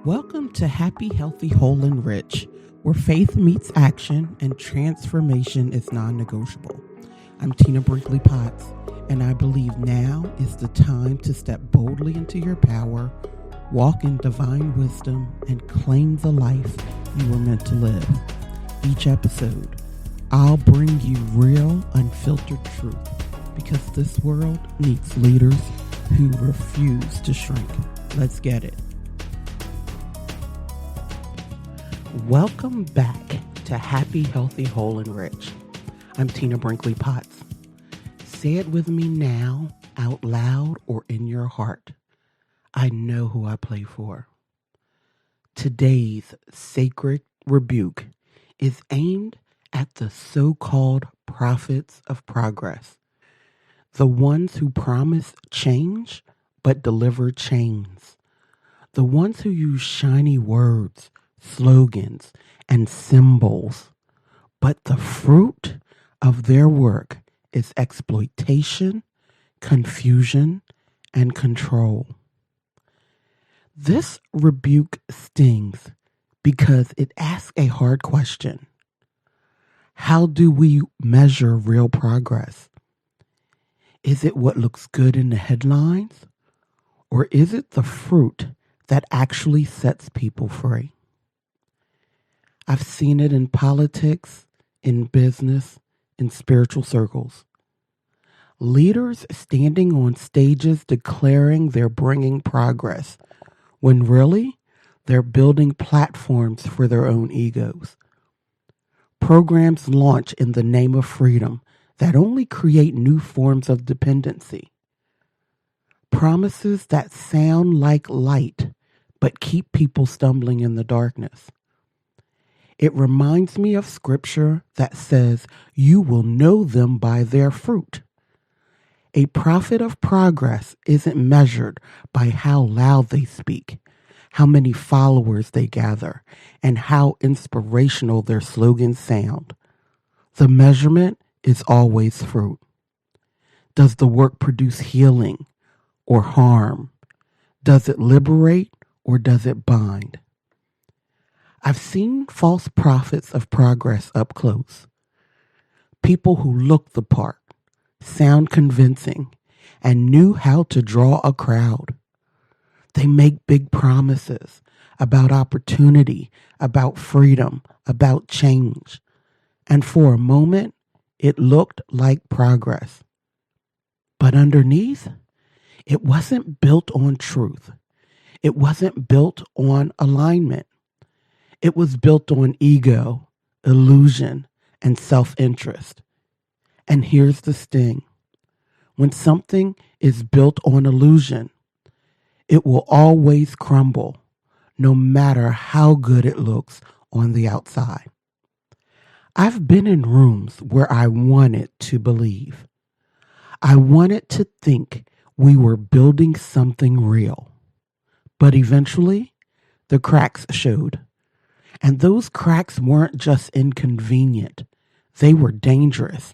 Welcome to Happy, Healthy, Whole, and Rich, where faith meets action and transformation is non-negotiable. I'm Tina Brinkley Potts, and I believe now is the time to step boldly into your power, walk in divine wisdom, and claim the life you were meant to live. Each episode, I'll bring you real, unfiltered truth, because this world needs leaders who refuse to shrink. Let's get it. Welcome back to Happy, Healthy, Whole, and Rich. I'm Tina Brinkley Potts. Say it with me now, out loud, or in your heart. I know who I play for. Today's sacred rebuke is aimed at the so-called prophets of progress, the ones who promise change but deliver chains, the ones who use shiny words, slogans, and symbols, but the fruit of their work is exploitation, confusion, and control. This rebuke stings because it asks a hard question. How do we measure real progress? Is it what looks good in the headlines, or is it the fruit that actually sets people free? I've seen it in politics, in business, in spiritual circles. Leaders standing on stages declaring they're bringing progress, when really they're building platforms for their own egos. Programs launch in the name of freedom that only create new forms of dependency. Promises that sound like light but keep people stumbling in the darkness. It reminds me of scripture that says, "You will know them by their fruit." A prophet of progress isn't measured by how loud they speak, how many followers they gather, and how inspirational their slogans sound. The measurement is always fruit. Does the work produce healing or harm? Does it liberate or does it bind? I've seen false prophets of progress up close. People who looked the part, sound convincing, and knew how to draw a crowd. They make big promises about opportunity, about freedom, about change. And for a moment, it looked like progress. But underneath, it wasn't built on truth. It wasn't built on alignment. It was built on ego, illusion, and self-interest. And here's the sting. When something is built on illusion, it will always crumble, no matter how good it looks on the outside. I've been in rooms where I wanted to believe. I wanted to think we were building something real. But eventually, the cracks showed. And those cracks weren't just inconvenient, they were dangerous.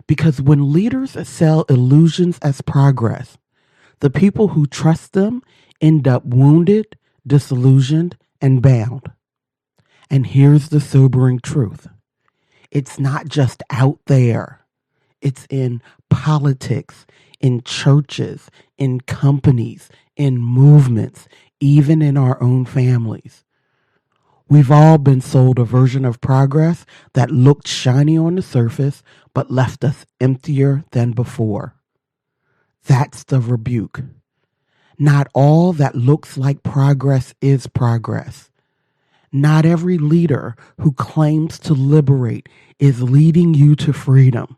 Because when leaders sell illusions as progress, the people who trust them end up wounded, disillusioned, and bound. And here's the sobering truth. It's not just out there. It's in politics, in churches, in companies, in movements, even in our own families. We've all been sold a version of progress that looked shiny on the surface, but left us emptier than before. That's the rebuke. Not all that looks like progress is progress. Not every leader who claims to liberate is leading you to freedom.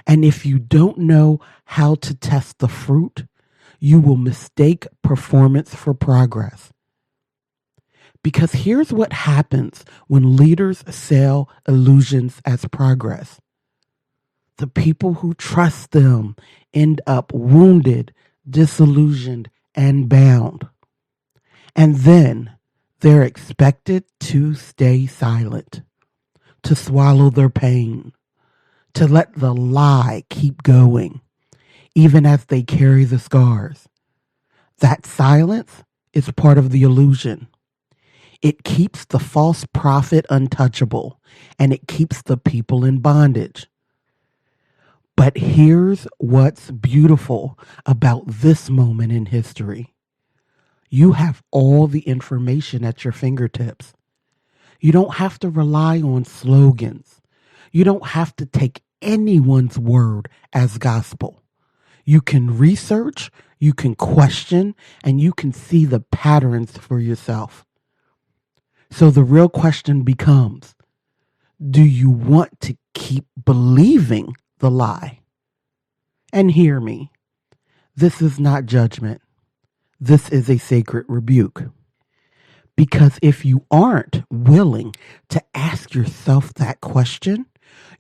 And if you don't know how to test the fruit, you will mistake performance for progress. Because here's what happens when leaders sell illusions as progress. The people who trust them end up wounded, disillusioned, and bound. And then they're expected to stay silent, to swallow their pain, to let the lie keep going, even as they carry the scars. That silence is part of the illusion. It keeps the false prophet untouchable, and it keeps the people in bondage. But here's what's beautiful about this moment in history. You have all the information at your fingertips. You don't have to rely on slogans. You don't have to take anyone's word as gospel. You can research, you can question, and you can see the patterns for yourself. So the real question becomes, do you want to keep believing the lie? And hear me, this is not judgment. This is a sacred rebuke. Because if you aren't willing to ask yourself that question,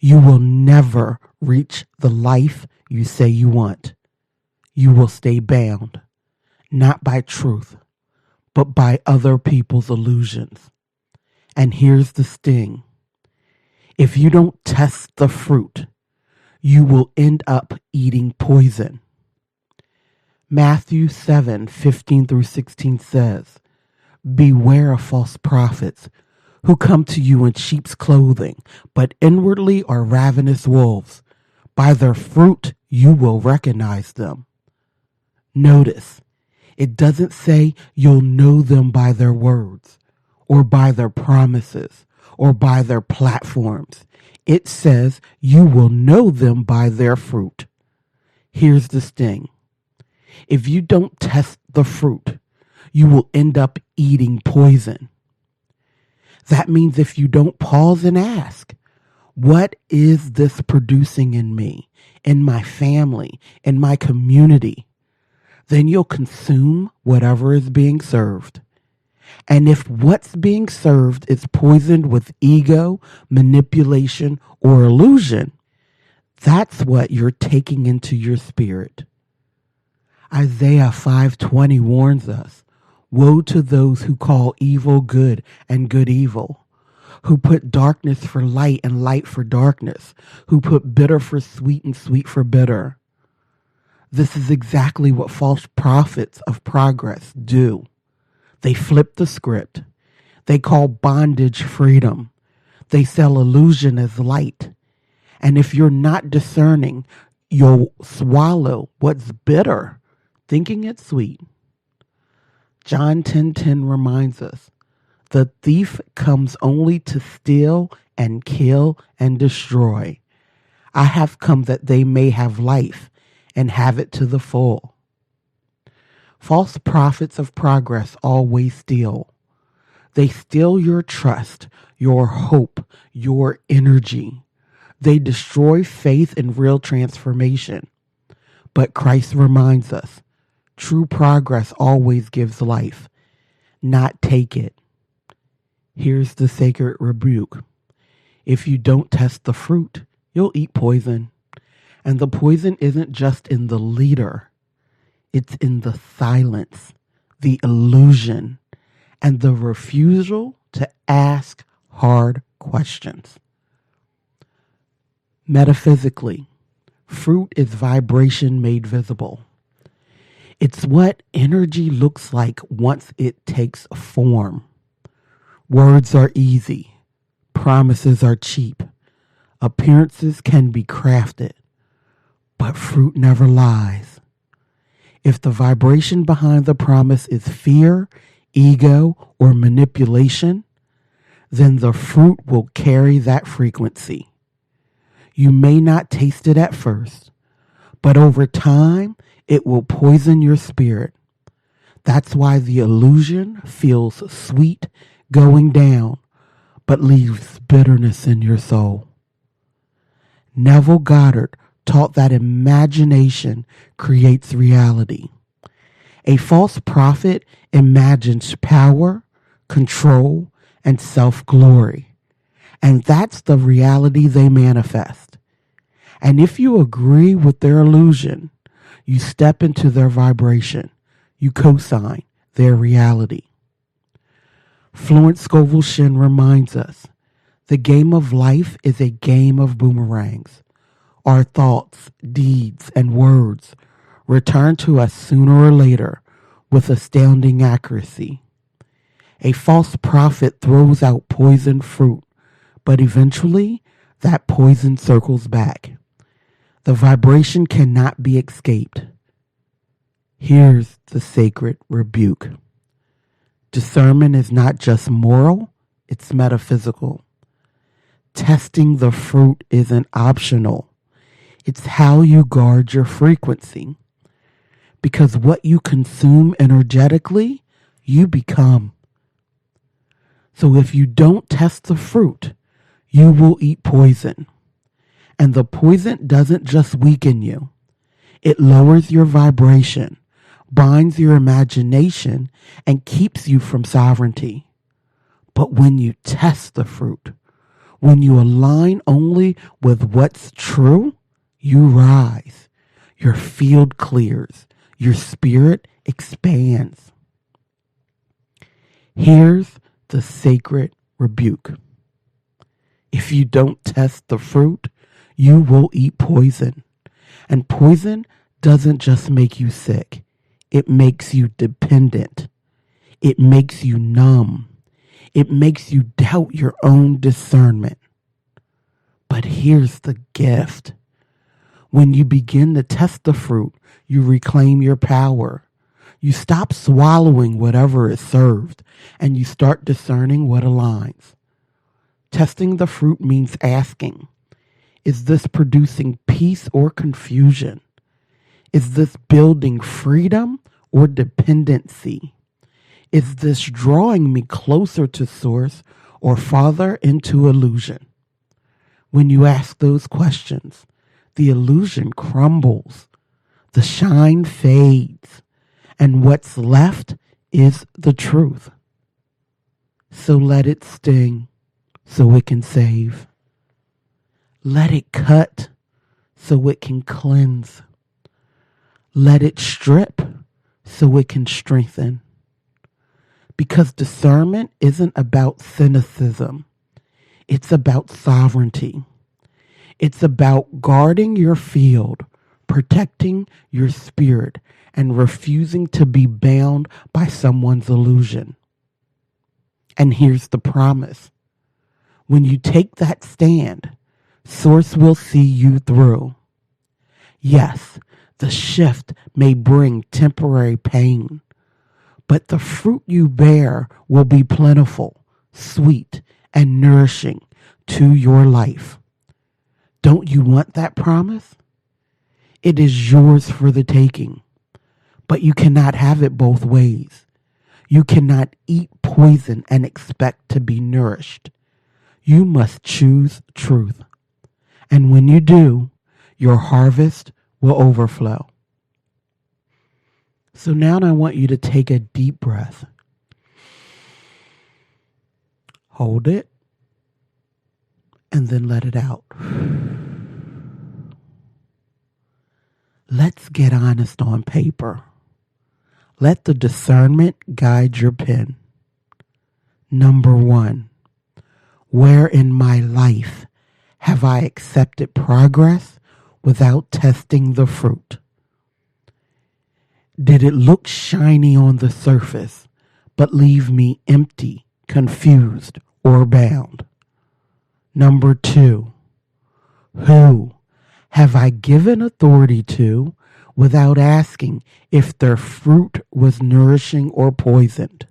you will never reach the life you say you want. You will stay bound, not by truth, but by other people's illusions. And here's the sting. If you don't test the fruit, you will end up eating poison. Matthew 7:15-16 says, "Beware of false prophets who come to you in sheep's clothing, but inwardly are ravenous wolves. By their fruit you will recognize them." Notice, it doesn't say you'll know them by their words, or by their promises, or by their platforms. It says you will know them by their fruit. Here's the sting. If you don't test the fruit, you will end up eating poison. That means if you don't pause and ask, what is this producing in me, in my family, in my community? Then you'll consume whatever is being served. And if what's being served is poisoned with ego, manipulation, or illusion, that's what you're taking into your spirit. Isaiah 5:20 warns us, "Woe to those who call evil good and good evil, who put darkness for light and light for darkness, who put bitter for sweet and sweet for bitter." This is exactly what false prophets of progress do. They flip the script. They call bondage freedom. They sell illusion as light. And if you're not discerning, you'll swallow what's bitter, thinking it's sweet. John 10:10 reminds us, "The thief comes only to steal and kill and destroy. I have come that they may have life and have it to the full." False prophets of progress always steal. They steal your trust, your hope, your energy. They destroy faith in real transformation. But Christ reminds us, true progress always gives life, not take it. Here's the sacred rebuke. If you don't test the fruit, you'll eat poison. And the poison isn't just in the leader. It's in the silence, the illusion, and the refusal to ask hard questions. Metaphysically, fruit is vibration made visible. It's what energy looks like once it takes form. Words are easy. Promises are cheap. Appearances can be crafted. But fruit never lies. If the vibration behind the promise is fear, ego, or manipulation, then the fruit will carry that frequency. You may not taste it at first, but over time, it will poison your spirit. That's why the illusion feels sweet going down, but leaves bitterness in your soul. Neville Goddard taught that imagination creates reality. A false prophet imagines power, control, and self-glory. And that's the reality they manifest. And if you agree with their illusion, you step into their vibration. You co-sign their reality. Florence Scovel Shinn reminds us, the game of life is a game of boomerangs. Our thoughts, deeds, and words return to us sooner or later, with astounding accuracy. A false prophet throws out poisoned fruit, but eventually that poison circles back. The vibration cannot be escaped. Here's the sacred rebuke. Discernment is not just moral, it's metaphysical. Testing the fruit isn't optional. It's how you guard your frequency. Because what you consume energetically, you become. So if you don't test the fruit, you will eat poison. And the poison doesn't just weaken you. It lowers your vibration, binds your imagination, and keeps you from sovereignty. But when you test the fruit, when you align only with what's true, you rise. Your field clears. Your spirit expands. Here's the sacred rebuke. If you don't test the fruit, you will eat poison. And poison doesn't just make you sick. It makes you dependent. It makes you numb. It makes you doubt your own discernment. But here's the gift. When you begin to test the fruit, you reclaim your power. You stop swallowing whatever is served, and you start discerning what aligns. Testing the fruit means asking, is this producing peace or confusion? Is this building freedom or dependency? Is this drawing me closer to source or farther into illusion? When you ask those questions, the illusion crumbles, the shine fades, and what's left is the truth. So let it sting so it can save. Let it cut so it can cleanse. Let it strip so it can strengthen. Because discernment isn't about cynicism. It's about sovereignty. It's about guarding your field, protecting your spirit, and refusing to be bound by someone's illusion. And here's the promise. When you take that stand, Source will see you through. Yes, the shift may bring temporary pain, but the fruit you bear will be plentiful, sweet, and nourishing to your life. Don't you want that promise? It is yours for the taking, but you cannot have it both ways. You cannot eat poison and expect to be nourished. You must choose truth. And when you do, your harvest will overflow. So now I want you to take a deep breath. Hold it, and then let it out. Let's get honest on paper. Let the discernment guide your pen. Number 1, where in my life have I accepted progress without testing the fruit? Did it look shiny on the surface, but leave me empty, confused, or bound? Number 2, who have I given authority to without asking if their fruit was nourishing or poisoned?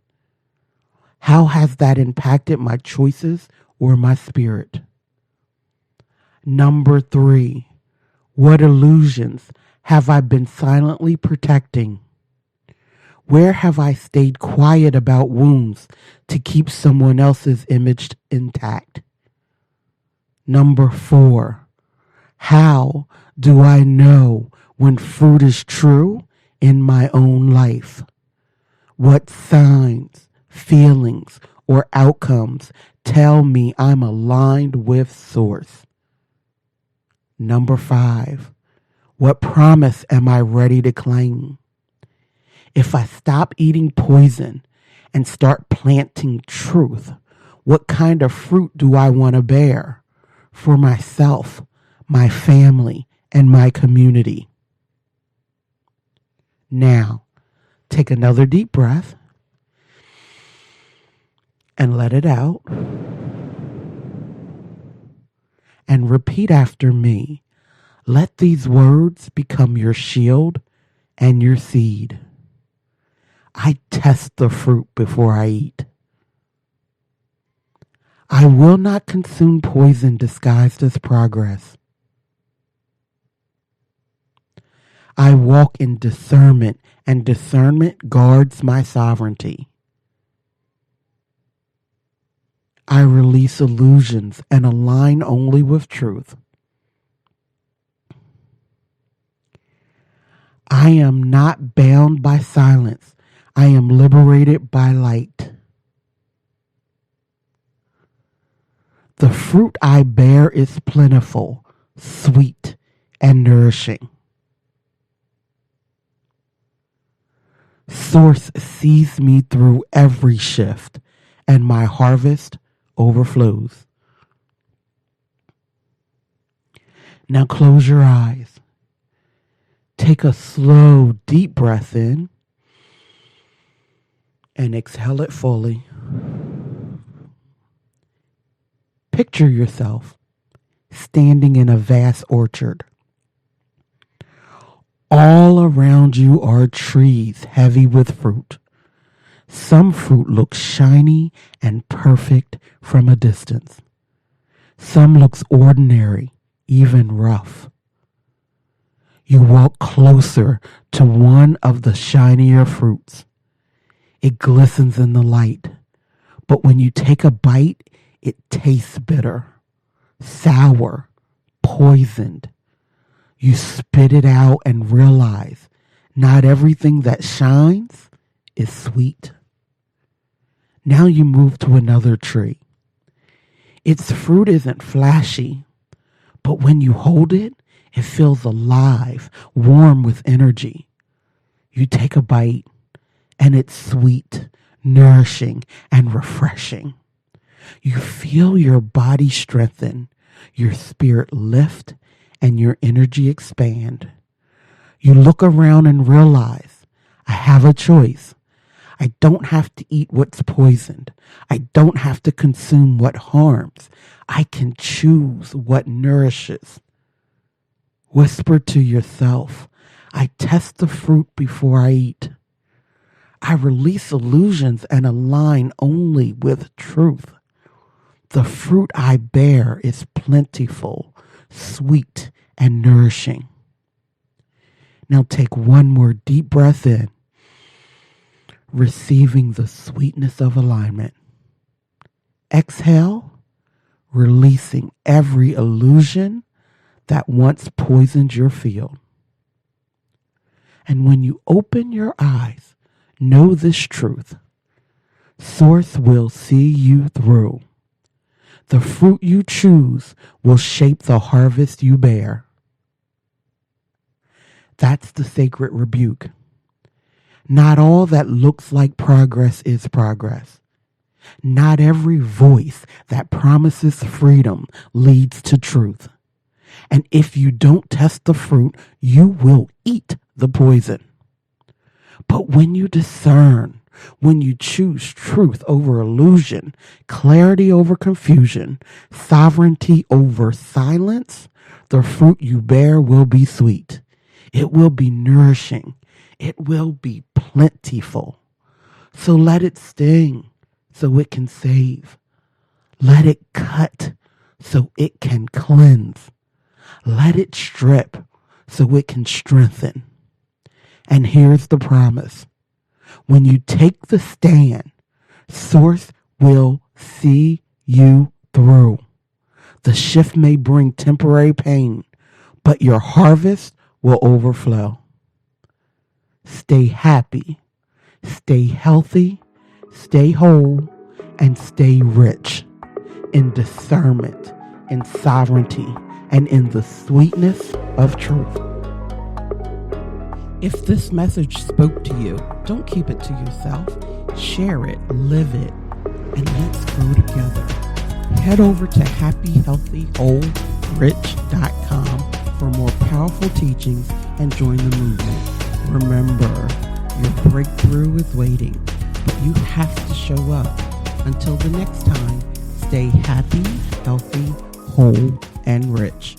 How has that impacted my choices or my spirit? Number 3, what illusions have I been silently protecting? Where have I stayed quiet about wounds to keep someone else's image intact? Number 4, how do I know when fruit is true in my own life? What signs, feelings, or outcomes tell me I'm aligned with Source? Number 5, what promise am I ready to claim? If I stop eating poison and start planting truth, what kind of fruit do I want to bear for myself, my family, and my community? Now, Take another deep breath and let it out. And repeat after me. Let these words become your shield and your seed. I test the fruit before I eat. I will not consume poison disguised as progress. I walk in discernment, and discernment guards my sovereignty. I release illusions and align only with truth. I am not bound by silence. I am liberated by light. The fruit I bear is plentiful, sweet, and nourishing. Source sees me through every shift, and my harvest overflows. Now close your eyes. Take a slow, deep breath in and exhale it fully. Picture yourself standing in a vast orchard. All around you are trees heavy with fruit. Some fruit looks shiny and perfect from a distance. Some looks ordinary, even rough. You walk closer to one of the shinier fruits. It glistens in the light, but when you take a bite, it tastes bitter, sour, poisoned. You spit it out and realize not everything that shines is sweet. Now you move to another tree. Its fruit isn't flashy, but when you hold it, it feels alive, warm with energy. You take a bite, and it's sweet, nourishing, and refreshing. You feel your body strengthen, your spirit lift, and your energy expand. You look around and realize, I have a choice. I don't have to eat what's poisoned. I don't have to consume what harms. I can choose what nourishes. Whisper to yourself, I test the fruit before I eat. I release illusions and align only with truth. The fruit I bear is plentiful, sweet, and nourishing. Now take one more deep breath in, receiving the sweetness of alignment. Exhale, releasing every illusion that once poisoned your field. And when you open your eyes, know this truth. Source will see you through. The fruit you choose will shape the harvest you bear. That's the sacred rebuke. Not all that looks like progress is progress. Not every voice that promises freedom leads to truth. And if you don't test the fruit, you will eat the poison. But when you discern, when you choose truth over illusion, clarity over confusion, sovereignty over silence, the fruit you bear will be sweet. It will be nourishing. It will be plentiful. So let it sting so it can save. Let it cut so it can cleanse. Let it strip so it can strengthen. And here's the promise. When you take the stand, Source will see you through. The shift may bring temporary pain, but your harvest will overflow. Stay happy, stay healthy, stay whole, and stay rich in discernment, in sovereignty, and in the sweetness of truth. If this message spoke to you, don't keep it to yourself. Share it, live it, and let's grow together. Head over to happyhealthywholerich.com for more powerful teachings and join the movement. Remember, Your breakthrough is waiting, but you have to show up. Until the next time, stay happy, healthy, whole, and rich.